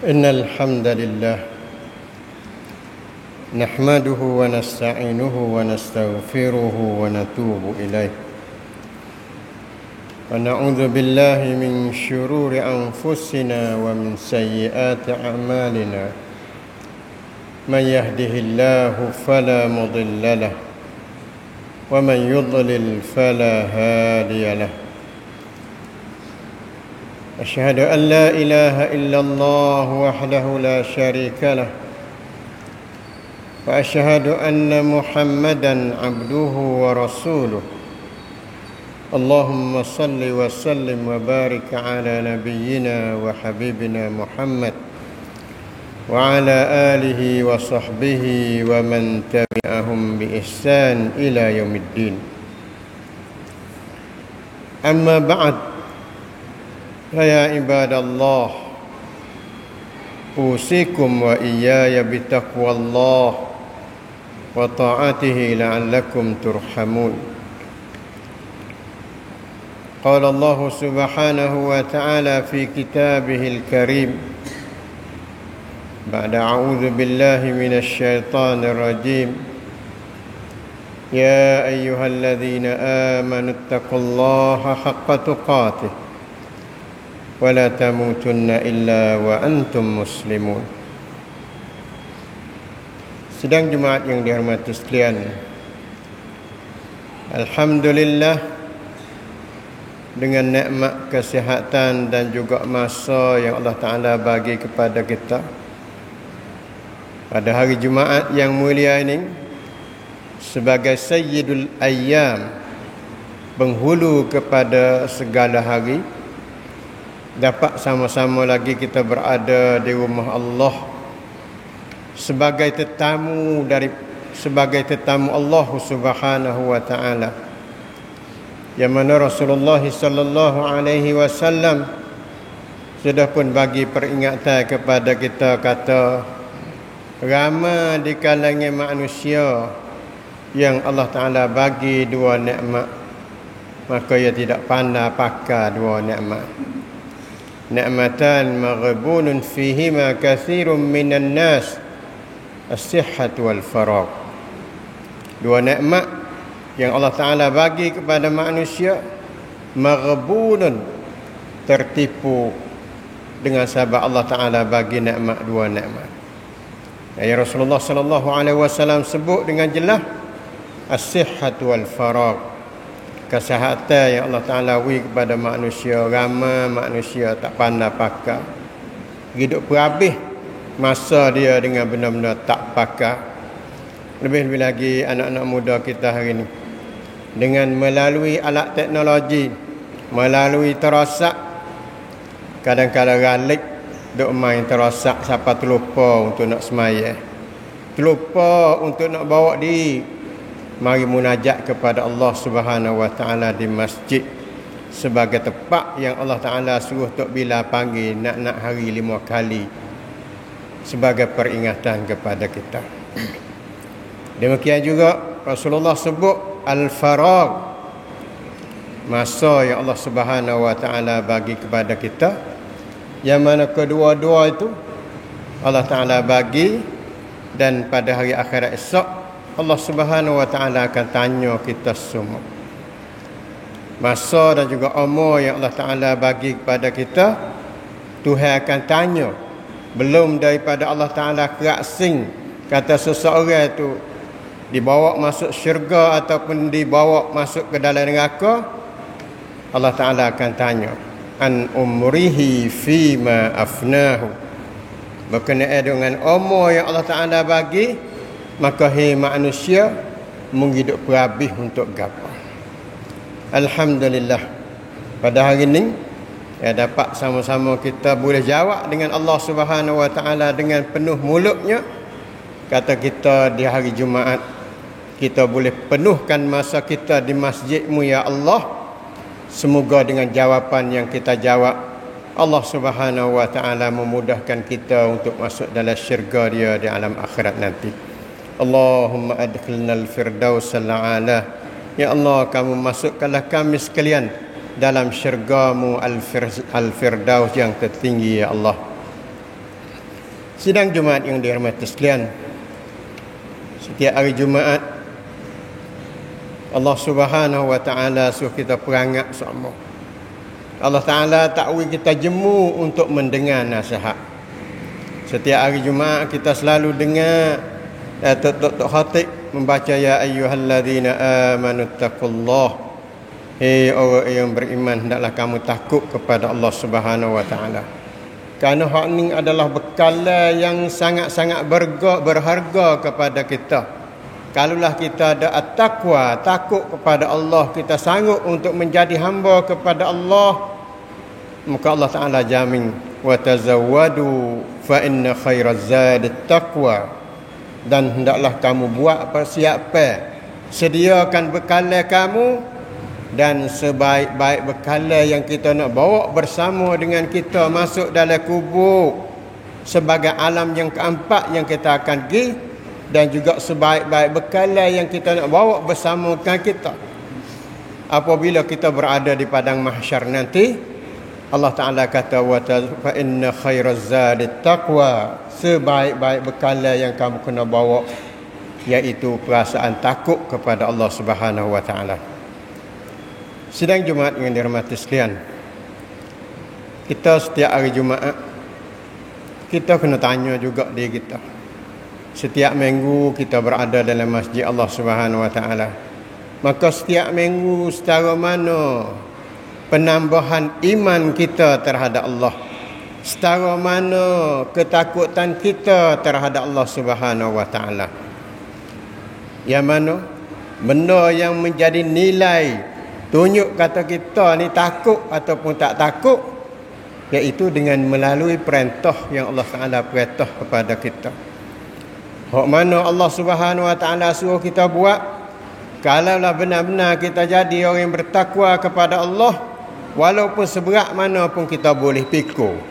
إن الحمد لله نحمده ونستعينه ونستغفره ونتوب إليه ونعوذ بالله من شرور أنفسنا ومن سيئات أعمالنا من يهده الله فلا مضل له ومن يضلل فلا هادي له أشهد أن لا إله إلا الله وحده لا شريك له وأشهد أن محمدا عبده ورسوله اللهم صل وسلم وبارك على نبينا وحبيبنا محمد وعلى آله وصحبه ومن تبعهم بإحسان إلى يوم الدين أما بعد فيا عباد الله أوصيكم وإياي بتقوى الله وطاعته لعلكم ترحمون قال الله سبحانه وتعالى في كتابه الكريم بعد أعوذ بالله من الشيطان الرجيم يا أيها الذين آمنوا اتقوا الله حق تقاته ولا تموتن إلا وأنتم مسلمون. Sidang Jumaat yang dihormati sekalian, alhamdulillah, dengan nikmat kesihatan dan juga masa yang Allah Ta'ala bagi kepada kita pada hari Jumaat yang mulia ini sebagai Sayyidul Ayyam, penghulu kepada segala hari, dapat sama-sama lagi kita berada di rumah Allah sebagai tetamu Allah Subhanahu wa taala, yang mana Rasulullah sallallahu alaihi wasallam sudah pun bagi peringatan kepada kita, kata ramai di kalangan manusia yang Allah Taala bagi dua nikmat, maka ia tidak pandai pakai dua nikmat. Ni'matan maghbunun fihima katsirun minan nas, as-sihhat wal faragh. Dua nikmat yang Allah Taala bagi kepada manusia, maghbunun, tertipu dengan sebab Allah Taala bagi nikmat, dua nikmat. Ya, Rasulullah sallallahu alaihi wasallam sebut dengan jelas as-sihhat wal faragh, kesihatan yang Allah Ta'ala beri kepada manusia. Ramai manusia tak pandai pakai, hidup berhabis masa dia dengan benda-benda tak pakai. Lebih-lebih lagi anak-anak muda kita hari ini, dengan melalui alat teknologi, melalui terosak, kadang-kadang ralik duk main terosak sampai terlupa untuk nak semaya, terlupa untuk nak bawa diri mari munajat kepada Allah Subhanahu wa taala di masjid sebagai tempat yang Allah Taala suruh tok bila panggil nak hari 5 kali sebagai peringatan kepada kita. Demikian juga Rasulullah sebut al-faragh, masa yang Allah Subhanahu wa taala bagi kepada kita, yang mana kedua-dua itu Allah Taala bagi, dan pada hari akhirat esok Allah Subhanahu wa taala akan tanya kita semua. Masa dan juga umur yang Allah Taala bagi kepada kita, Tuhan akan tanya. Belum daripada Allah Taala keraksing kata seseorang itu dibawa masuk syurga ataupun dibawa masuk ke dalam neraka, Allah Taala akan tanya an umrihi fima afnahu, berkenaan dengan umur yang Allah Taala bagi, maka hai manusia menghidup berhabis untuk gapo. Alhamdulillah, pada hari ini ya dapat sama-sama kita boleh jawab dengan Allah Subhanahu wa taala dengan penuh mulutnya. Kata kita di hari Jumaat, kita boleh penuhkan masa kita di masjid-Mu ya Allah. Semoga dengan jawapan yang kita jawab, Allah Subhanahu wa taala memudahkan kita untuk masuk dalam syurga Dia di alam akhirat nanti. Allahumma adkhilna al-firdausal a'la. Ya Allah, kamu masukkanlah kami sekalian dalam syurga-Mu al-firdaus yang tertinggi ya Allah. Sidang Jumaat yang dirahmati sekalian, setiap hari Jumaat Allah Subhanahu wa taala suruh kita perangat sama. Allah Taala takwi kita jemu untuk mendengar nasihat. Setiap hari Jumaat kita selalu dengar tok khatib membaca ya ayyuhallazina amanu taqullah. Hei orang yang beriman, hendaklah kamu takut kepada Allah Subhanahu wa taala. Kerana hak ni adalah bekalan yang sangat-sangat berharga kepada kita. Kalaulah kita ada at-taqwa, takut kepada Allah, kita sanggup untuk menjadi hamba kepada Allah, maka Allah Ta'ala jamin, wa tazawwadu fa inna khairaz zadi taqwa. Dan hendaklah kamu buat persiapan, sediakan bekalan kamu, dan sebaik-baik bekalan yang kita nak bawa bersama dengan kita masuk dalam kubur sebagai alam yang keempat yang kita akan pergi, dan juga sebaik-baik bekalan yang kita nak bawa bersama dengan kita apabila kita berada di padang mahsyar nanti. Allah Ta'ala kata wa fa inna khairaz zadi taqwa, sebaik-baik bekalan yang kamu kena bawa iaitu perasaan takut kepada Allah Subhanahu wa taala. Sidang Jumaat yang dirahmati sekalian, kita setiap hari Jumaat kita kena tanya juga diri kita. Setiap minggu kita berada dalam masjid Allah Subhanahu wa taala, maka setiap minggu secara mana penambahan iman kita terhadap Allah, setara mana ketakutan kita terhadap Allah Subhanahu wa taala. Yang mana benda yang menjadi nilai tunjuk kata kita ni takut ataupun tak takut, iaitu dengan melalui perintah yang Allah Taala perintah kepada kita. Hak mana Allah Subhanahu wa taala suruh kita buat, kalaulah benar-benar kita jadi orang yang bertakwa kepada Allah, walaupun seberat mana pun kita boleh pikul.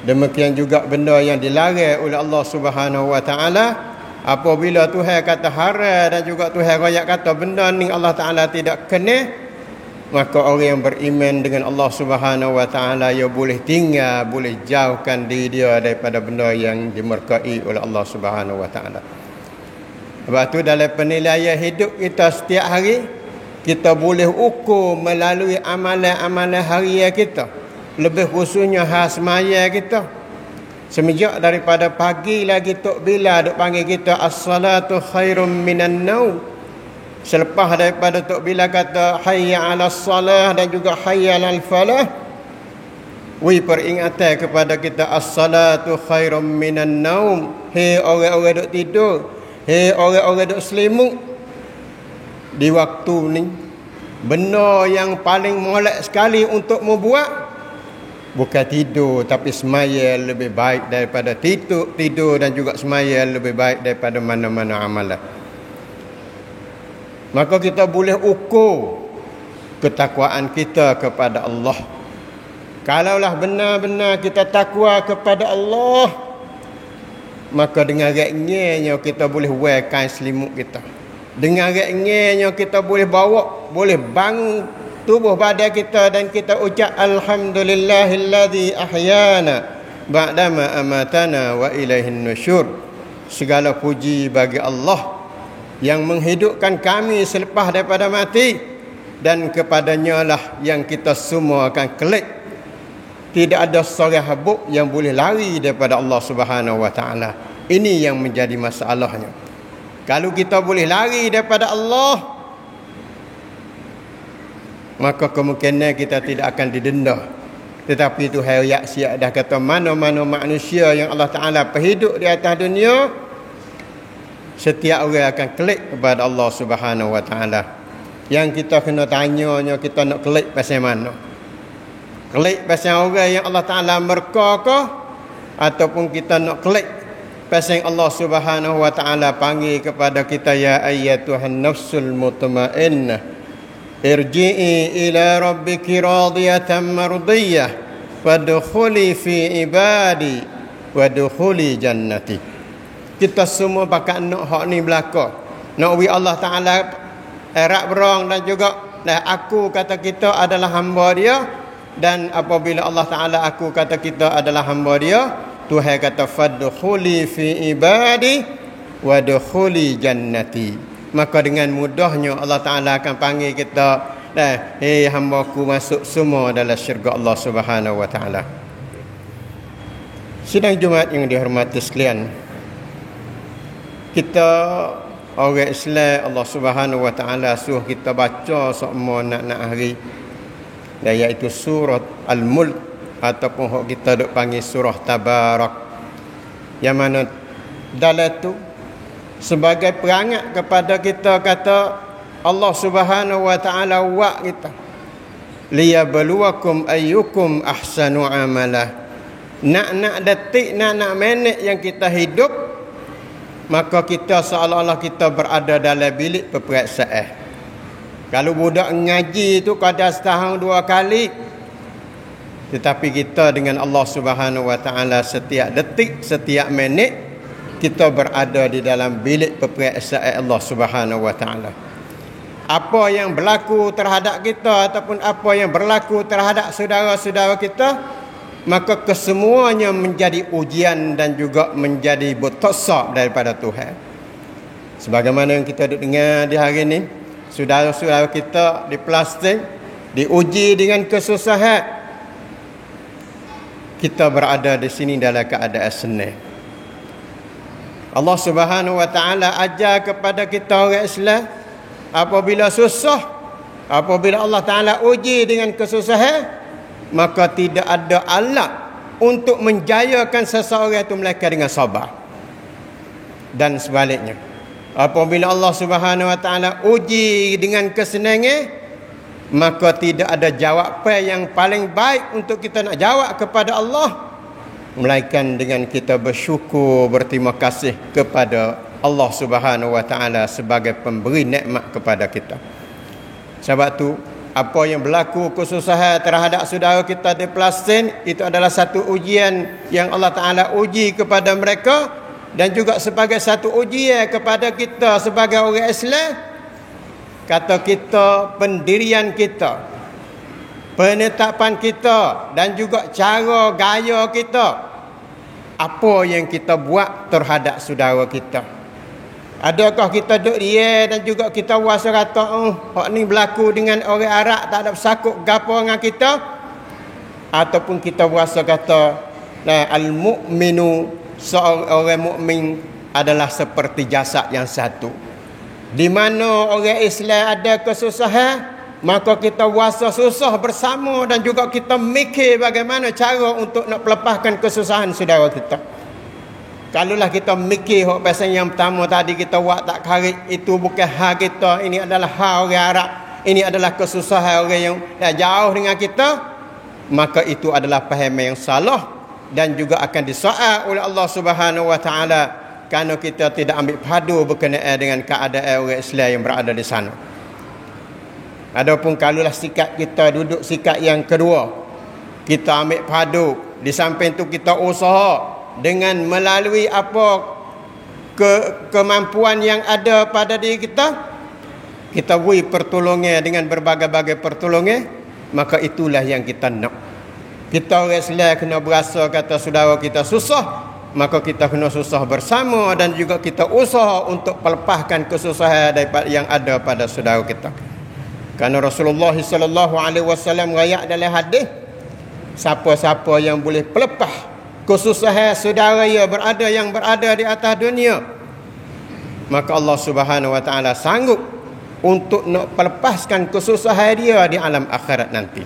Demikian juga benda yang dilarang oleh Allah Subhanahu wa taala, apabila Tuhan kata haram dan juga Tuhan royak kata benda ni Allah Taala tidak kena, maka orang yang beriman dengan Allah Subhanahu wa taala ia boleh tinggal, boleh jauhkan diri dia daripada benda yang dimurkai oleh Allah Subhanahu wa taala. Sebab tu dalam penilaian hidup kita setiap hari, kita boleh ukur melalui amalan-amalan harian kita, lebih khususnya hal semaya kita. Semenjak daripada pagi lagi Tok Bila duk panggil kita as-salatu khairum minan naum. Selepas daripada Tok Bila kata hayya 'alas salah dan juga hayya 'alal falah, peringatan kepada kita as-salatu khairum minan naum. Hei orang-orang duk tidur, hei orang-orang duk selimut. Di waktu ni benda yang paling molek sekali untuk membuat bukan tidur, tapi semaya lebih baik daripada tidur dan juga semaya lebih baik daripada mana-mana amalan. Maka kita boleh ukur ketakwaan kita kepada Allah. Kalaulah benar-benar kita takwa kepada Allah, maka dengan ringannya kita boleh wear kain selimut kita. Dengan ringannya kita boleh bawa, boleh bangun tubuh badan kita dan kita ucap alhamdulillahillazi ahyana ba'dama amatana wa ilaihin nusyur. Segala puji bagi Allah yang menghidupkan kami selepas daripada mati, dan kepadanya lah yang kita semua akan kelak. Tidak ada seorang habuk yang boleh lari daripada Allah Subhanahu wa taala. Ini yang menjadi masalahnya. Kalau kita boleh lari daripada Allah, maka kemungkinan kita tidak akan didenda. Tetapi Tuhan siap dah kata mana-mana manusia yang Allah Ta'ala perhidup di atas dunia, setiap orang akan klik kepada Allah Subhanahu wa taala. Yang kita kena tanyanya, kita nak klik pasal mana? Klik pasal orang yang Allah Ta'ala murka ke, ataupun kita nak klik pasal Allah Subhanahu wa taala panggil kepada kita ya ayyatuhan nafsul mutmainnah irji'i ila rabbiki radiyatan mardiyah fadkhuli fi ibadi wadkhuli jannati. Kita semua pakat nak hak ni belaka. Nak wi Allah Taala erat berang dan juga aku kata kita adalah hamba dia, dan apabila Allah Taala aku kata kita adalah hamba dia, Tuhan kata fadkhuli fi ibadi wadkhuli jannati. Maka dengan mudahnya Allah Taala akan panggil kita, hei hamba-Ku, masuk semua dalam syurga Allah Subhanahu wa taala. Sidang Jumaat yang dihormati sekalian, kita orang Islam, Allah Subhanahu wa taala suruh kita baca semua nak hari, iaitu surat Al-Mulk ataupun hok kita duk panggil surah Tabarak, yang mana dalam tu sebagai perangat kepada kita, kata Allah Subhanahu wa taala wa kita liyabluwakum ayyukum ahsanu amala. Nak detik, nak minit yang kita hidup, maka kita seolah-olah kita berada dalam bilik peperiksaan. Kalau budak ngaji tu kadang setahun 2 kali, tetapi kita dengan Allah Subhanahu wa taala setiap detik, setiap minit kita berada di dalam bilik peperiksaan Allah Subhanahu wa taala. Apa yang berlaku terhadap kita ataupun apa yang berlaku terhadap saudara-saudara kita, maka kesemuanya menjadi ujian dan juga menjadi butosab daripada Tuhan. Sebagaimana yang kita dengar di hari ini, saudara-saudara kita di Palestin diuji dengan kesusahan. Kita berada di sini dalam keadaan senang. Allah Subhanahu wa taala ajar kepada kita orang Islam, apabila susah, apabila Allah Taala uji dengan kesusahan, maka tidak ada alat untuk menjayakan seseorang itu melainkan dengan sabar. Dan sebaliknya, apabila Allah Subhanahu wa taala uji dengan kesenangan, maka tidak ada jawapan yang paling baik untuk kita nak jawab kepada Allah melainkan dengan kita bersyukur, berterima kasih kepada Allah Subhanahu wa taala sebagai pemberi nikmat kepada kita. Sebab tu apa yang berlaku kesusahan terhadap saudara kita di Palestin itu adalah satu ujian yang Allah Taala uji kepada mereka, dan juga sebagai satu ujian kepada kita sebagai orang Islam. Kata kita, pendirian kita, penetapan kita dan juga cara gaya kita, apa yang kita buat terhadap saudara kita. Adakah kita duduk dia dan juga kita rasa kata hak ni berlaku dengan orang Arab tak ada bersakut gapo dengan kita, ataupun kita rasa kata al-mu'minu, seorang mukmin adalah seperti jasad yang satu. Di mana orang Islam ada kesusahan, maka kita rasa susah bersama dan juga kita mikir bagaimana cara untuk nak melepaskan kesusahan saudara kita. Kalaulah kita mikir hak pasal yang pertama tadi kita buat tak karik, itu bukan hal kita, ini adalah hal orang Arab, ini adalah kesusahan orang yang jauh dengan kita, maka itu adalah fahaman yang salah dan juga akan disoal oleh Allah Subhanahu wa taala kerana kita tidak ambil padu berkenaan dengan keadaan orang Islam yang berada di sana. Adapun kalaulah sikap kita duduk sikap yang kedua, kita ambil padu, di samping tu kita usaha dengan melalui apa kemampuan yang ada pada diri kita, kita beri pertolongan dengan berbagai-bagai pertolongan, maka itulah yang kita nak. Kita orang Islam kena berasa kata saudara kita susah, maka kita kena susah bersama dan juga kita usaha untuk melepaskan kesusahan daripada yang ada pada saudara kita. Kerana Rasulullah sallallahu alaihi wasallam rayak dalam hadis, siapa-siapa yang boleh pelepah kesusahan saudara yang berada di atas dunia, maka Allah Subhanahu wa taala sanggup untuk nak melepaskan kesusahan dia di alam akhirat nanti.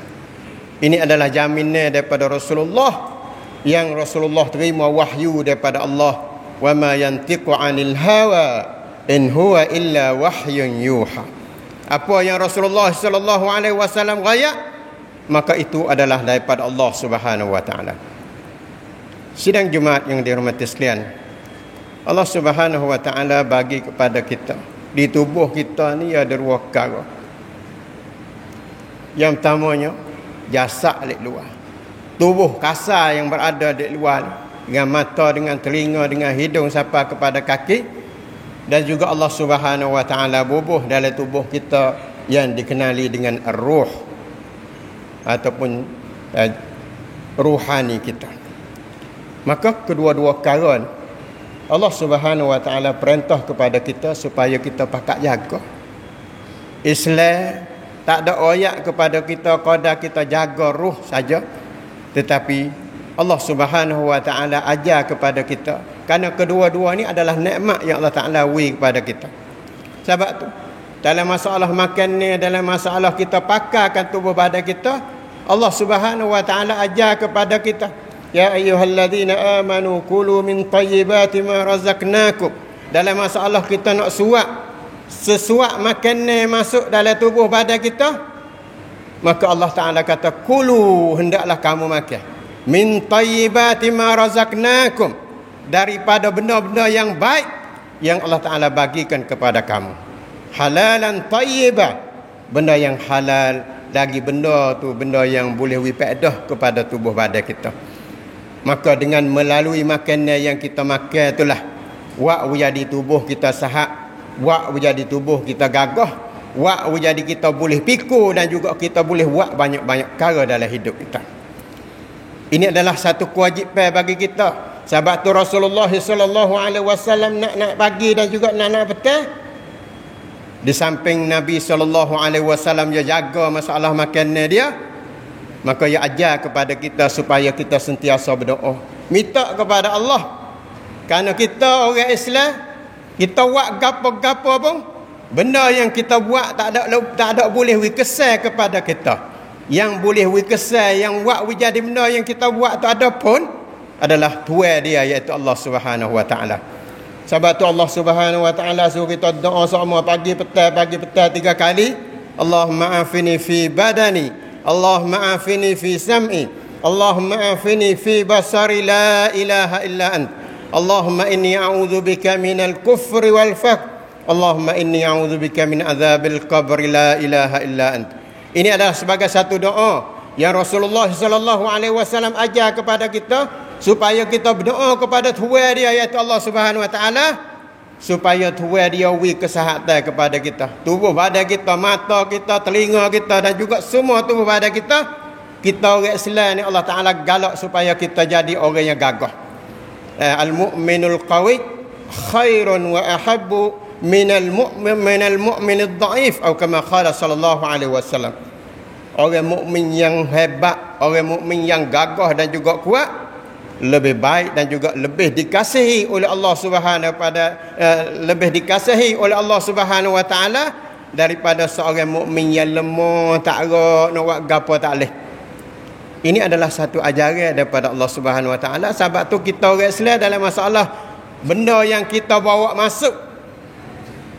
Ini adalah jaminan daripada Rasulullah yang Rasulullah terima wahyu daripada Allah. Wa ma yantiqu 'anil hawa in huwa illa wahyun yuha. Apa yang Rasulullah sallallahu alaihi wasallam rayak, maka itu adalah daripada Allah Subhanahu wa taala. Sidang Jumaat yang dihormati sekalian, Allah Subhanahu wa taala bagi kepada kita di tubuh kita ni ada 2 perkara. Yang pertamanya jasad di luar, tubuh kasar yang berada di luar, dengan mata, dengan telinga, dengan hidung sampai kepada kaki, dan juga Allah Subhanahu wa taala bubuh dalam tubuh kita yang dikenali dengan ar-ruh ataupun ruhani kita. Maka kedua-dua perkara ni Allah Subhanahu Wa Taala perintah kepada kita supaya kita pakat jaga. Islam tak ada ayat kepada kita qadar kita jaga ruh saja, tetapi Allah Subhanahu Wa Taala ajar kepada kita, kerana kedua-dua ni adalah nikmat yang Allah Taala beri kepada kita. Sebab tu dalam masalah makan ni, dalam masalah kita pakarkan tubuh badan kita, Allah Subhanahu Wa Taala ajar kepada kita, ya ayyuhallazina amanu kulu min tayyibati ma razaqnakum. Dalam masalah kita nak sesuap makanan masuk dalam tubuh badan kita, maka Allah Ta'ala kata kulu, hendaklah kamu makan min tayyibati ma razaqnakum, daripada benda-benda yang baik yang Allah Ta'ala bagikan kepada kamu. Halalan tayyibah, benda yang halal, lagi benda tu benda yang boleh wifaedah kepada tubuh badan kita. Maka dengan melalui makanan yang kita makan itulah wak jadi tubuh kita sihat, wak jadi tubuh kita gagah, wak jadi kita boleh pikir, dan juga kita boleh buat banyak-banyak perkara dalam hidup kita. Ini adalah satu kewajipan bagi kita. Sebab tu Rasulullah sallallahu alaihi wasallam nak pagi dan juga nak petang, di samping Nabi sallallahu alaihi wasallam dia jaga masalah makanan dia, maka ia ajar kepada kita supaya kita sentiasa berdoa, minta kepada Allah. Kerana kita orang Islam, kita buat gapo-gapo pun, benda yang kita buat tak ada boleh wikesal kepada kita. Yang boleh wikesal, yang buat jadi benda yang kita buat tak ada pun, adalah Tuhan dia, iaitu Allah Subhanahu Wa Taala. Sebab tu Allah Subhanahu Wa Taala suruh kita doa semua pagi petang 3 kali. Allahumma afini fi badani, Allahumma afini fi sam'i, Allahumma afini fi basari, la ilaha illa ant. Allahumma inni a'udzubika minal kufri wal faqr, Allahumma inni a'udzubika min adzabil qabri, la ilaha illa ant. Ini adalah sebagai satu doa yang Rasulullah sallallahu alaihi wasallam ajar kepada kita, supaya kita berdoa kepada Tuhan dia, iaitu Allah Subhanahu Wa Taala, supaya Tuhan dia beri kesihatan kepada kita, tubuh badan kita, mata kita, telinga kita, dan juga semua tubuh badan kita. Kita orang Islam ni Allah Taala galak supaya kita jadi orang yang gagah. Al-mu'minul qawi khairun wa ahabbu minal mu'minid dhaif, atau kama qala sallallahu alaihi wasallam. Orang mukmin yang hebat, orang mukmin yang gagah dan juga kuat, lebih baik dan juga lebih dikasihi oleh Allah Subhanahu lebih dikasihi oleh Allah Subhanahu Wa Taala daripada seorang mukmin yang lemah, tak ada nak buat gapo tak leh. Ini adalah satu ajaran daripada Allah Subhanahu Wa Taala. Sebab tu kita orang Islam dalam masalah benda yang kita bawa masuk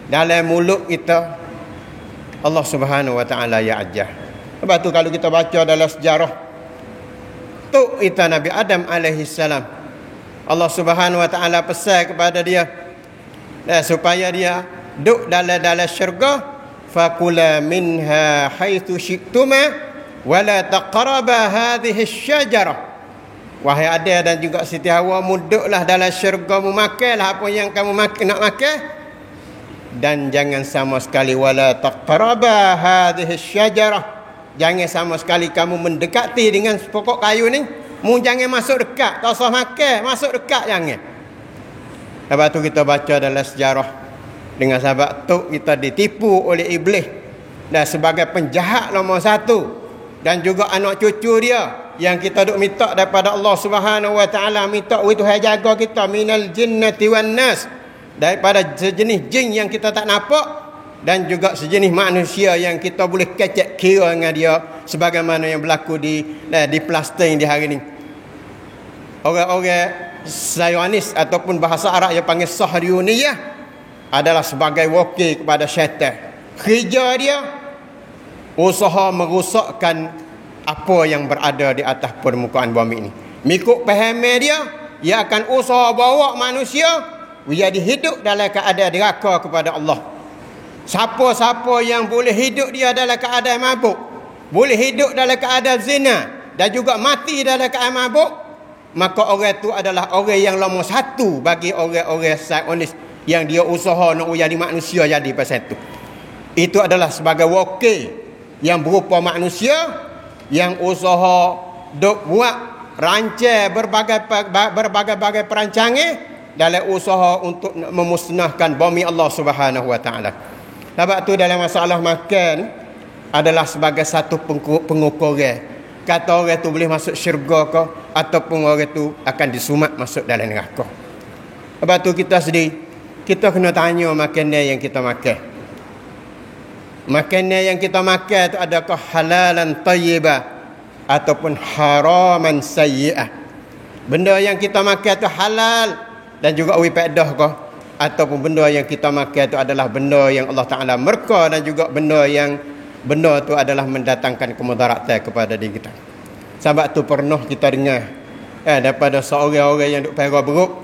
dalam mulut kita, Allah Subhanahu Wa Taala ya ajar. Sebab tu kalau kita baca dalam sejarah tu kita Nabi Adam alaihi salam, Allah Subhanahu Wa Taala pesan kepada dia supaya dia duduk dalam syurga, fakula minha haitsu syi'tuma wa la taqraba hadhihi asy-syajarah. Wahai Adam dan juga Siti Hawa, duduklah dalam syurga, makanlah apa yang kamu nak makan, dan jangan sama sekali wala taqraba hadhihi asy-syajarah, jangan sama sekali kamu mendekati dengan pokok kayu ni. Jangan masuk dekat, tak usah makan, masuk dekat jangan. Sebab tu kita baca dalam sejarah, dengan sebab tu kita ditipu oleh iblis, dan sebagai penjahat nombor 1, dan juga anak cucu dia yang kita duk minta daripada Allah Subhanahu Wa Taala, minta Tuhan jaga kita minal jinnati wan nas, daripada sejenis jin yang kita tak nampak, dan juga sejenis manusia yang kita boleh kecek kira dengan dia, sebagaimana yang berlaku di Palestin di hari ini. Orang-orang Zionis ataupun bahasa Arab yang panggil Sahriyuniyah adalah sebagai wakil kepada syaitan. Kerja dia usaha merosakkan apa yang berada di atas permukaan bumi ini. Mengikut pahaman dia akan usaha bawa manusia jadi hidup dalam keadaan diraka kepada Allah. Siapa-siapa yang boleh hidup dia dalam keadaan mabuk, boleh hidup dalam keadaan zina, dan juga mati dalam keadaan mabuk, maka orang itu adalah orang yang nombor 1 bagi orang-orang Zionis yang dia usaha nak jadi manusia jadi pasal itu. Itu adalah sebagai wakil yang berupa manusia yang usaha duk buat rancang berbagai-bagai perancangan dalam usaha untuk memusnahkan bumi Allah Subhanahu wa taala. Sebab tu dalam masalah makan adalah sebagai satu pengukuran. Kata orang tu boleh masuk syurga ke ataupun orang tu akan disumat masuk dalam neraka. Sebab tu kita sedih, kita kena tanya makanan yang kita makan. Makanan yang kita makan itu adakah halalan tayyibah ataupun haraman sayyi'ah. Benda yang kita makan itu halal dan juga wifaedah ke ataupun benda yang kita makan itu adalah benda yang Allah Taala murka dan juga benda itu adalah mendatangkan kemudaratan kepada diri kita. Sebab tu pernah kita dengar daripada seorang-orang yang duk perah beruk,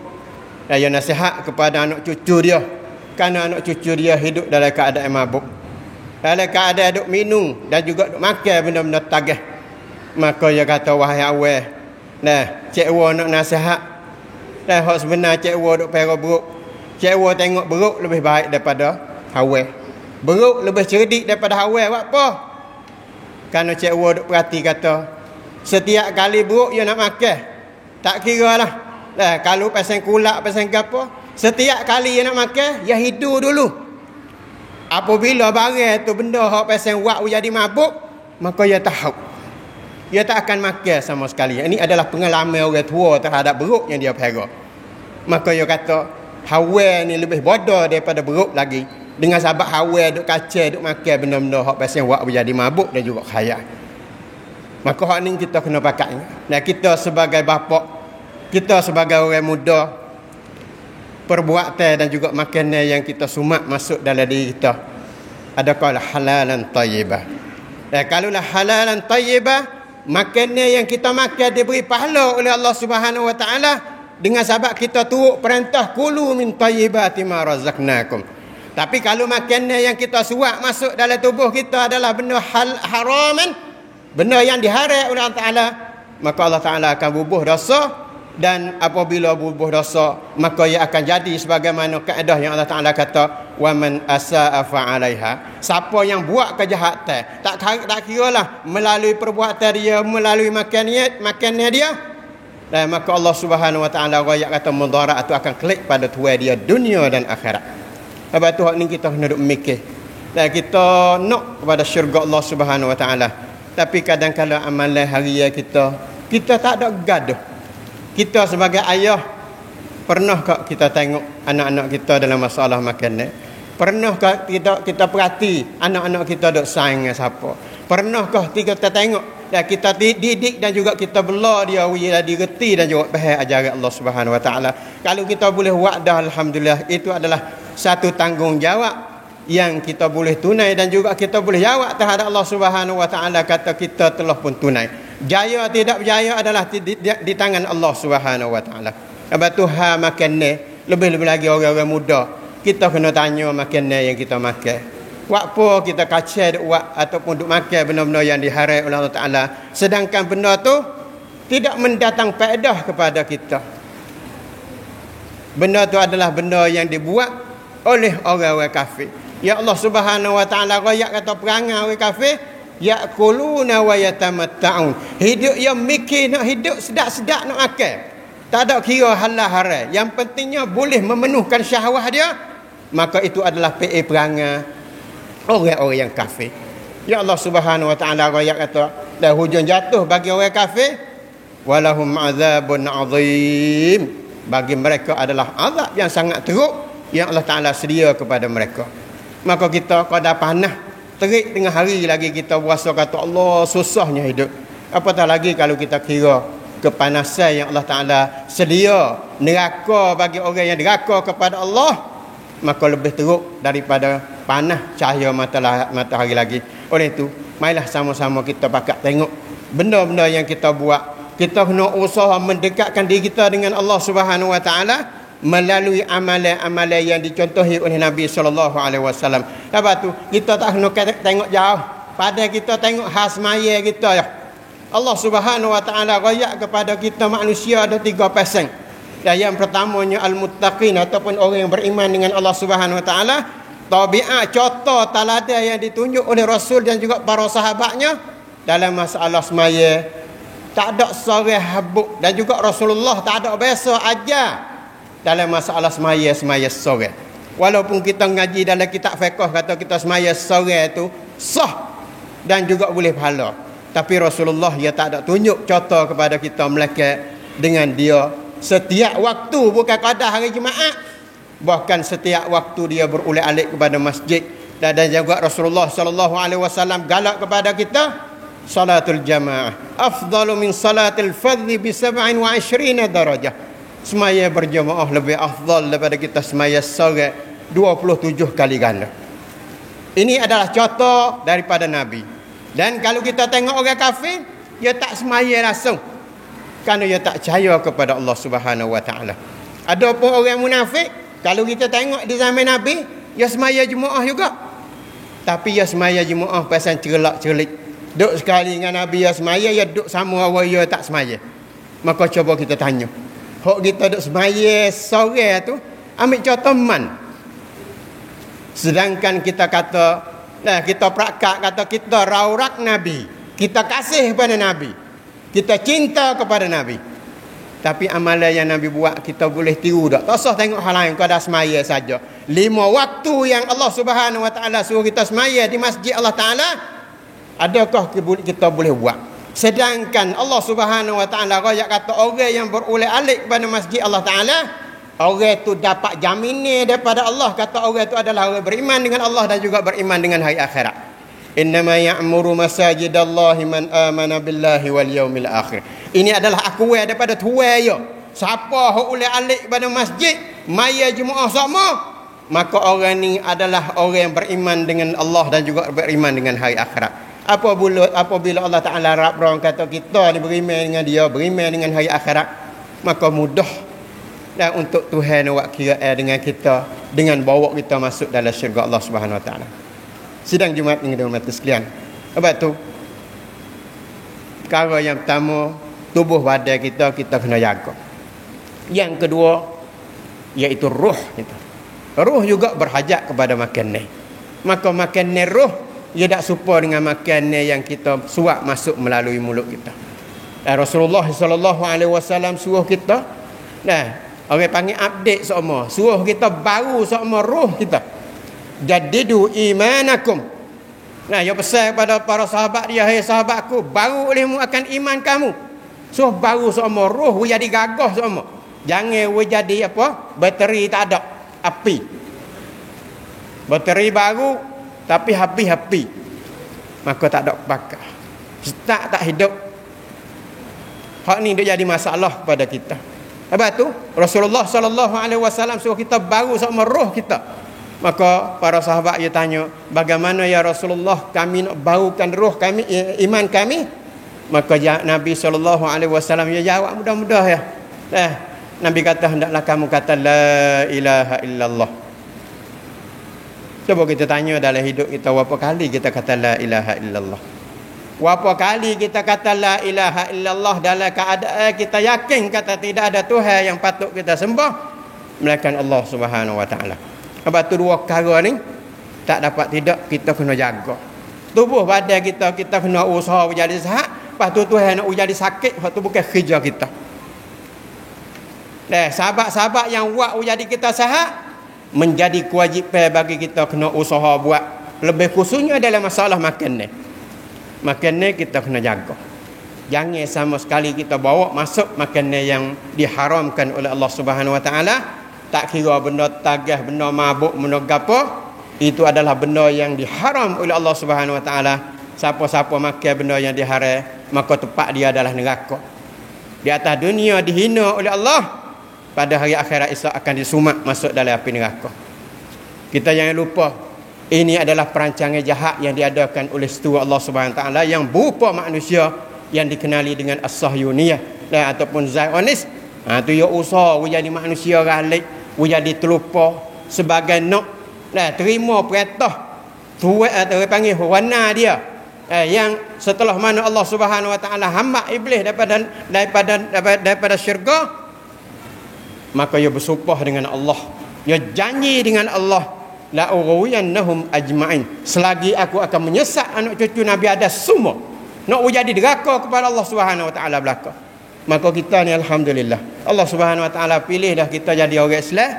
dia nasihat kepada anak cucu dia, kerana anak cucu dia hidup dalam keadaan mabuk, dalam keadaan duk minum dan juga duk makan benda-benda tagah. Maka dia kata, wahai awal, cikgu nak nasihat, hak sebenar cikgu duk perah beruk, cikgu tengok beruk lebih baik daripada awal. Beruk lebih cerdik daripada awal. Buat apa? Kerana cikgu duk perhati kata, setiap kali beruk dia nak makan, tak kira lah. Kalau pasang kulak, pasang apa, setiap kali dia nak makan, dia hidu dulu. Apabila barang tu benda hak pasang wak jadi mabuk, maka dia tahu. Dia tak akan makan sama sekali. Ini adalah pengalaman orang tua terhadap beruk yang dia perah. Maka dia kata, hawa ni lebih bodoh daripada beruk lagi. Dengan sebab hawa duk kacau, duk makan benda-benda hak pasang wak jadi mabuk dan juga khayal. Maka hak ni kita kena pakai. Dan kita sebagai bapa, kita sebagai orang muda, perbuatan dan juga makanan yang kita sumat masuk dalam diri kita, adakah halalan tayyibah. Dan kalaulah halalan tayyibah, makanan yang kita makan diberi pahala oleh Allah Subhanahu wa taala dengan sebab kita turut perintah kulu min tayyibati ma razaqnakum. Tapi kalau makanan yang kita suap masuk dalam tubuh kita adalah benda haraman, benda yang diharam oleh Allah Ta'ala, maka Allah Ta'ala akan bubuh dosa. Dan apabila bubuh dosa, maka ia akan jadi sebagaimana kaedah yang Allah Ta'ala kata, wa man asa'a fa'alaiha. Siapa yang buat kejahatan, tak kiralah melalui perbuatan dia, melalui makannya dia, dan maka Allah Subhanahu wa taala royak kata mudarat itu akan klik pada tuai dia dunia dan akhirat. Sebab tu hak ni kita kena duk mikir. Dan kita nak kepada syurga Allah Subhanahu wa taala. Tapi kadang-kadang amalan harian kita tak ada gaduh. Kita sebagai ayah, pernahkah kita tengok anak-anak kita dalam masalah makanan? Pernahkah kita perhati anak-anak kita duk saing dengan siapa? Pernahkah kita tengok dan kita didik dan juga kita bela dia direti dan juga faham ajaran Allah Subhanahu wa taala. Kalau kita boleh buat dah, alhamdulillah, itu adalah satu tanggungjawab yang kita boleh tunai dan juga kita boleh jawab terhadap Allah Subhanahu wa taala, kata kita telah pun tunai. Jaya tidak berjaya adalah di tangan Allah Subhanahu wa taala. Sebab tu makanan, lebih-lebih lagi orang-orang muda, kita kena tanya makanan yang kita makan. Buat apa kita kacau duk buat ataupun duk makan benda-benda yang diharam oleh Allah Ta'ala, sedangkan benda tu tidak mendatang faedah kepada kita. Benda tu adalah benda yang dibuat oleh orang-orang kafir. Ya Allah Subhanahu wa taala royak kata perangai orang kafir, ya'kuluna wa yatamatta'un. Hidup yang mikir nak hidup sedap-sedap nak makan. Tak ada kira halal haram. Yang pentingnya boleh memenuhkan syahwat dia, maka itu adalah perangai orang-orang yang kafir. Ya Allah Subhanahu wa taala royak kata, dan hujung jatuh bagi orang kafir, walahum azabun azim. Bagi mereka adalah azab yang sangat teruk yang Allah Ta'ala sedia kepada mereka. Maka kita kada panah terik tengah hari lagi kita puasa, kata Allah susahnya hidup. Apatah lagi kalau kita kira kepanasan yang Allah Ta'ala sedia neraka bagi orang yang deraka kepada Allah, maka lebih teruk daripada panah cahaya matahari lagi. Oleh itu, marilah sama-sama kita pakat tengok benda-benda yang kita buat. Kita kena usaha mendekatkan diri kita dengan Allah Subhanahu wa taala melalui amalan-amalan yang dicontohi oleh Nabi sallallahu alaihi wasallam. Sebab tu kita tak kena tengok jauh, pada kita tengok khas maya kita ya. Allah Subhanahu wa taala royak kepada kita manusia ada 3 pasang. Dan yang pertamanya al-muttaqin ataupun orang yang beriman dengan Allah Subhanahu wa taala. Tabiat contoh teladan yang ditunjuk oleh Rasul dan juga para sahabatnya dalam masalah semaya tak ada seorang habuk, dan juga Rasulullah tak ada biasa ajar dalam masalah semaya seorang. Walaupun kita ngaji dalam kitab fiqh kata kita semaya seorang itu sah dan juga boleh pahala, tapi Rasulullah dia tak ada tunjuk contoh kepada kita melainkan dengan dia setiap waktu, bukan kadang hari Jumaat, bahkan setiap waktu dia berulang-alik kepada masjid. Dan juga Rasulullah sallallahu alaihi wasallam galak kepada kita salatul jamaah afdalu min salatil fardhi bi 27 darajah. Semaya berjamaah lebih afdal daripada kita semaya seorang 27 kali ganda. Ini adalah contoh daripada Nabi. Dan kalau kita tengok orang kafir, dia tak semaya langsung kerana dia tak percaya kepada Allah Subhanahu wa taala. Adapun orang munafik, kalau kita tengok di zaman Nabi, dia semaya Jumaat juga, tapi dia semaya Jumaat pasal cerlak-cerlik. Duk sekali dengan Nabi dia semaya, dia duk sama orang dia tak semaya. Maka cuba kita tanya, hok kita duk semaya sore tu ambil contoh man. Sedangkan kita kata, kita perakat kata kita raurak Nabi, kita kasih kepada Nabi, kita cinta kepada Nabi. Tapi amalan yang Nabi buat kita boleh tiru tak? Tak usah tengok hal lain, kau dah semaya saja. 5 waktu yang Allah Subhanahu wa taala suruh kita semaya di masjid Allah Taala, adakah kita boleh buat? Sedangkan Allah Subhanahu wa taala royak kata orang yang berulang-alik kepada masjid Allah Taala, orang itu dapat jaminan daripada Allah, kata orang itu adalah orang beriman dengan Allah dan juga beriman dengan hari akhirat. Innama ya'muru masajidallahi man amana billahi wal yaumil akhir. Ini adalah akuan daripada tuan ya. Siapa hok ulang-alik pada masjid maya Jumaat sama, maka orang ni adalah orang yang beriman dengan Allah dan juga beriman dengan hari akhirat. Apabila Allah Taala rabrang kata kita ni beriman dengan dia, beriman dengan hari akhirat, maka mudah dan untuk Tuhan nak kira dengan kita, dengan bawa kita masuk dalam syurga Allah Subhanahu wa taala. Sidang Jumaat ini dihormati sekalian. Sebab tu perkara yang pertama, tubuh badan kita kena jaga. Yang kedua iaitu roh kita. Roh juga berhajat kepada makanan. Maka makanan roh ia tak serupa dengan makanan yang kita suap masuk melalui mulut kita. Dan Rasulullah sallallahu alaihi wasallam suruh kita, orang panggil update semua, suruh kita baru semua roh kita. Jadidu imanakum. Dia pesan kepada para sahabat dia, hai sahabatku, baru olehmu akan iman kamu. So baru semua roh jadi gagah semua. Jangan jadi apa? Bateri tak ada, api. Bateri baru tapi api. Maka tak ada pakai. Start tak hidup. Hak ni dia jadi masalah pada kita. Sebab tu Rasulullah sallallahu alaihi wasallam suruh kita baru semua roh kita. Maka para sahabat dia tanya, bagaimana ya Rasulullah kami nak barukan roh kami, iman kami? Maka Nabi SAW dia jawab mudah-mudah ya. Nabi kata, hendaklah kamu kata la ilaha illallah. Cuba kita tanya dalam hidup kita, berapa kali kita kata la ilaha illallah? Berapa kali kita kata la ilaha illallah dalam keadaan kita yakin kata tidak ada Tuhan yang patut kita sembah melainkan Allah Subhanahu wa taala. Sebab tu dua perkara ni tak dapat tidak kita kena jaga. Tubuh badan kita kena usaha menjadi sihat. Lepas tu Tuhan nak jadi sakit, itu bukan kerja kita. Sahabat-sahabat yang buat jadi kita sihat, menjadi kewajipan bagi kita kena usaha buat. Lebih khususnya dalam masalah makan ni. Makan ni kita kena jaga. Jangan sama sekali kita bawa masuk makan yang diharamkan oleh Allah Subhanahu wa taala. Tak kira benda tagah, benda mabuk, benda gapo, itu adalah benda yang diharam oleh Allah Subhanahu wa taala. Siapa-siapa makan benda yang diharam, maka tempat dia adalah neraka. Di atas dunia dihina oleh Allah, pada hari akhirat esok akan disumak masuk dalam api neraka. Kita jangan lupa, ini adalah perancangan jahat yang diadakan oleh setua Allah Subhanahu wa taala yang berupa manusia yang dikenali dengan as-sahyuniyah ataupun Zionis. Tu ya usaha jadi manusia galik, jadi terlupa sebagai nak terima perintah tuan atau panggil warna dia yang setelah mana Allah Subhanahu wa taala hamba iblis daripada syurga, maka ia bersumpah dengan Allah, ia janji dengan Allah, la ughwiyannahum ajma'in, selagi aku akan menyesat anak cucu Nabi Adam semua. nak jadi deraka kepada Allah Subhanahu Wa Taala belaka. Maka kita ni alhamdulillah, Allah Subhanahu Wa Taala pilih dah kita jadi orang Islam.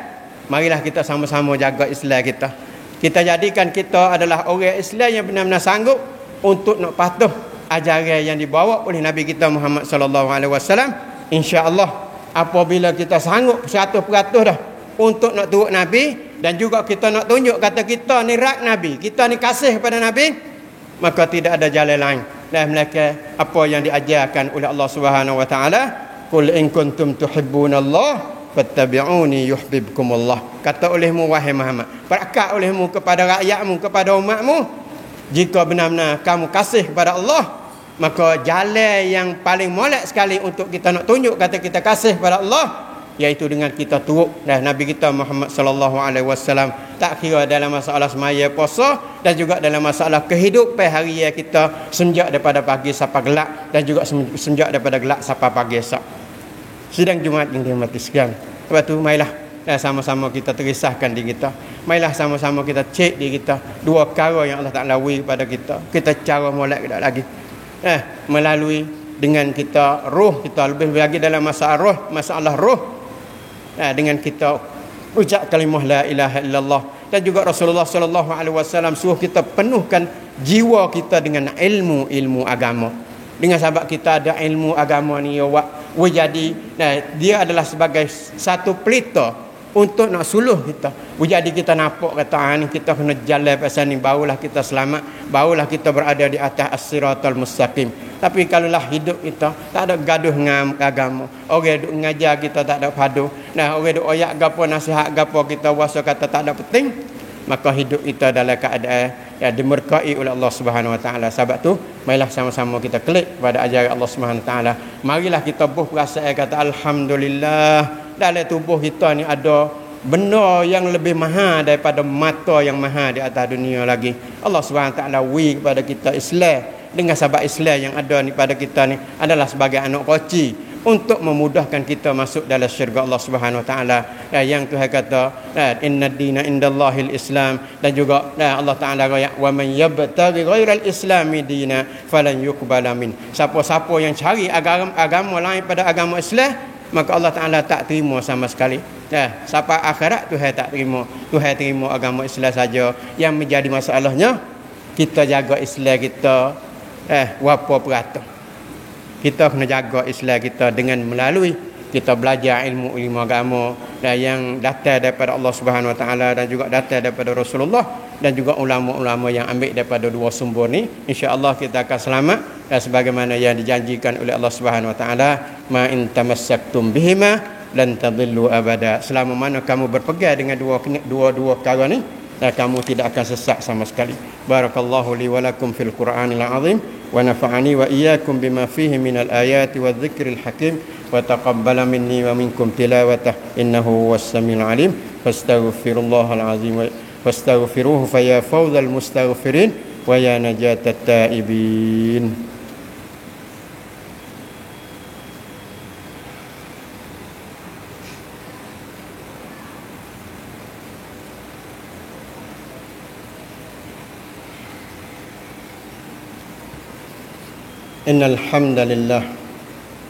Marilah kita sama-sama jaga Islam kita. Kita jadikan kita adalah orang Islam yang benar-benar sanggup untuk nak patuh ajaran yang dibawa oleh Nabi kita Muhammad sallallahu alaihi wasallam. Insya-Allah apabila kita sanggup 100% dah untuk nak turut Nabi, dan juga kita nak tunjuk kata kita ni rak Nabi, kita ni kasih pada Nabi, maka tidak ada jalan lain dan melainkan apa yang diajarkan oleh Allah Subhanahu Wa Taala. Qul in kuntum tuhibbunallah fattabi'uni yuhibbukumullah. Kata olehmu wahai Muhammad, berkat olehmu kepada rakyatmu, kepada umatmu, jika benar-benar kamu kasih kepada Allah, maka jalan yang paling molek sekali untuk kita nak tunjuk kata kita kasih kepada Allah, iaitu dengan kita turut dan Nabi kita Muhammad sallallahu alaihi wasallam, tak kira dalam masalah semaya puasa dan juga dalam masalah kehidupan harian kita, sejak daripada pagi sampai gelap dan juga sejak daripada gelap sampai pagi esok. Sidang Jumaat yang dirahmati sekalian, sebab tu mailah sama-sama kita terisahkan diri kita, mailah sama-sama kita cek diri kita dua perkara yang Allah Taala beri kepada kita cara molek kita lagi melalui dengan kita roh kita, lebih lagi dalam masalah roh dengan kita ucap kalimah la ilaha illallah. Dan juga Rasulullah sallallahu alaihi wasallam suruh kita penuhkan jiwa kita dengan ilmu agama. Dengan sebab kita ada ilmu agama ni jadi dia adalah sebagai satu pelita untuk nak suluh kita. Jadi kita nampak kata ni kita kena jalan pasal ni, barulah kita selamat, barulah kita berada di atas as-siratal mustaqim. Tapi kalaulah hidup kita tak ada gaduh dengan agama, orang duk ngajar kita tak ada padu, orang duk oyak gapo nasihat gapo kita wasa kata tak ada penting, maka hidup kita dalam keadaan yang dimurkai oleh Allah Subhanahu Wa Taala. Sebab tu marilah sama-sama kita klik pada ajaran Allah Subhanahu Wa Taala. Marilah kita buh perasaan kata alhamdulillah, dalam tubuh kita ni ada benda yang lebih mahal daripada mata yang mahal di atas dunia lagi. Allah Subhanahu Wa Taala beri kepada kita Islam. Dengan sebab Islam yang ada ni pada kita ni adalah sebagai anak kunci untuk memudahkan kita masuk dalam syurga Allah Subhanahu Wa Taala. Yang Tuhan kata innad dina indallahil Islam, dan juga Allah Taala kata wa man yabtaghi ghairal islami dina falan yuqbala min. Siapa-siapa yang cari agama lain pada agama Islam, maka Allah Taala tak terima sama sekali. Sampai akhirat Tuhan tak terima. Tuhan terima agama Islam saja. Yang menjadi masalahnya kita jaga Islam kita berapa peratus. Kita kena jaga Islam kita dengan melalui kita belajar ilmu agama yang datang daripada Allah Subhanahu Wa Taala dan juga datang daripada Rasulullah dan juga ulama-ulama yang ambil daripada dua sumber ni. Insya-Allah kita akan selamat dan sebagaimana yang dijanjikan oleh Allah Subhanahu Wa Taala, ma in tamassaktum bihima lan tadillu abada. Selama mana kamu berpegang dengan dua perkara ni, kamu tidak akan sesat sama sekali. Barakallahu li wa lakum fil Qur'anil azim wa nafa'ani wa iyyakum bima fihi minal ayati wadh-dhikril hakim wa taqabbala minni wa minkum tilawatah innahu huwas samiul alim. Fastaghfirullahal azim fastaghfiruhu fa ya fawzal mustaghfirin wa ya najatat taibin. Innal hamdalillah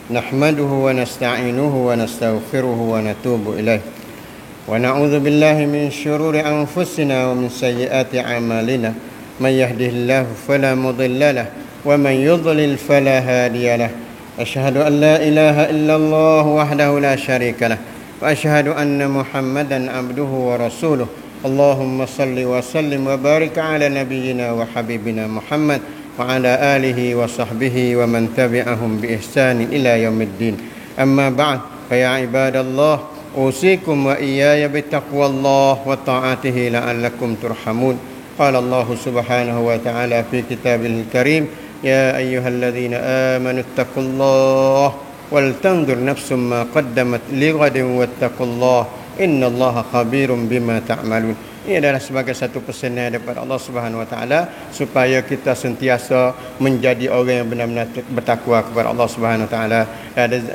nahmaduhu wa nasta'inuhu wa nastaghfiruhu wa natubu ilaih wa na'udzu billahi min syururi anfusina wa min sayyiati a'malina may yahdihillahu fala mudilla lahu wa man yudlil fala hadiya lahu. Asyhadu an la ilaha illallah wahdahu la syarika lahu wa asyhadu anna Muhammadan abduhu wa rasuluh. Allahumma salli wa sallim wa barik ala nabiyyina wa habibina Muhammad wa ala alihi wa sahbihi wa man tabi'ahum bi ihsanin ila yaumiddin. Amma ba'd, fa ya ibadallah, usikum wa iyaya bi taqwallah wa ta'atihi la'allakum turhamun. Qala Allah subhanahu wa ta'ala fi kitabil karim, ya ayyuhalladzina amanu ittaqullaha wal tanzur nafsum ma qaddamat lighadin wattaqullaha innallaha khabirum bima ta'malun. Ini adalah sebagai satu pesanan daripada Allah Subhanahu Wa Taala supaya kita sentiasa menjadi orang yang benar-benar bertakwa kepada Allah Subhanahu Wa Taala.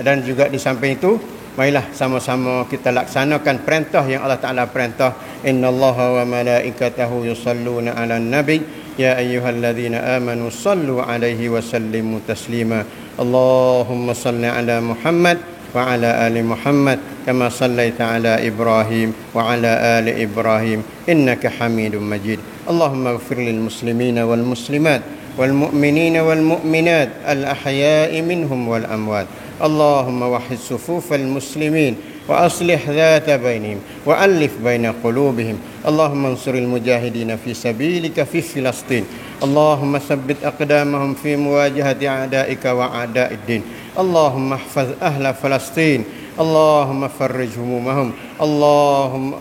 Dan juga di samping itu, marilah sama-sama kita laksanakan perintah yang Allah Taala perintah. Innallaha wa malaikatahu yusalluna 'alan nabi يا أيها الذين آمنوا صلوا عليه وسلموا تسليما اللهم صل على محمد وعلى آل محمد كما صليت على إبراهيم وعلى آل إبراهيم إنك حميد مجيد اللهم اغفر للمسلمين والمسلمات والمؤمنين والمؤمنات الأحياء منهم والأموات اللهم وحد صفوف المسلمين وأصلح ذات بينهم وألف بين قلوبهم اللهم انصر المجاهدين في سبيلك في فلسطين اللهم ثبت أقدامهم في مواجهة أعدائك وأعداء الدين اللهم احفظ أهل فلسطين اللهم فرج همومهم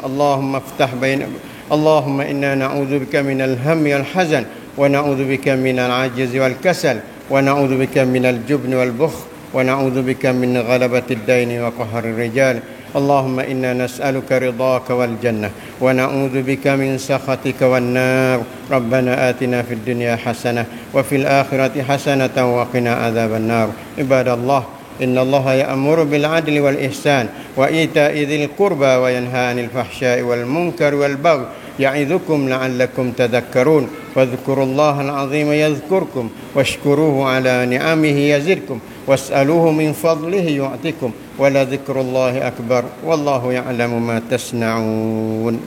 اللهم افتح بين اللهم إنا نعوذ بك من الهم والحزن ونعوذ بك من العجز والكسل ونعوذ بك من الجبن والبخل ونعوذ بك من غلبة الدين وقهر الرجال اللهم إنا نسألك رضاك والجنة ونعوذ بك من سخطك والنار ربنا آتنا في الدنيا حسنة وفي الآخرة حسنة وقنا عذاب النار عباد الله إن الله يأمر بالعدل والإحسان وإيتاء ذي القربى وينهى عن الفحشاء والمنكر والبغي يعظكم لعلكم تذكرون واذكروا الله العظيم يذكركم واشكروه على نعمه يزدكم واسألوه من فضله يعطكم ولذكر الله أكبر والله يعلم ما تصنعون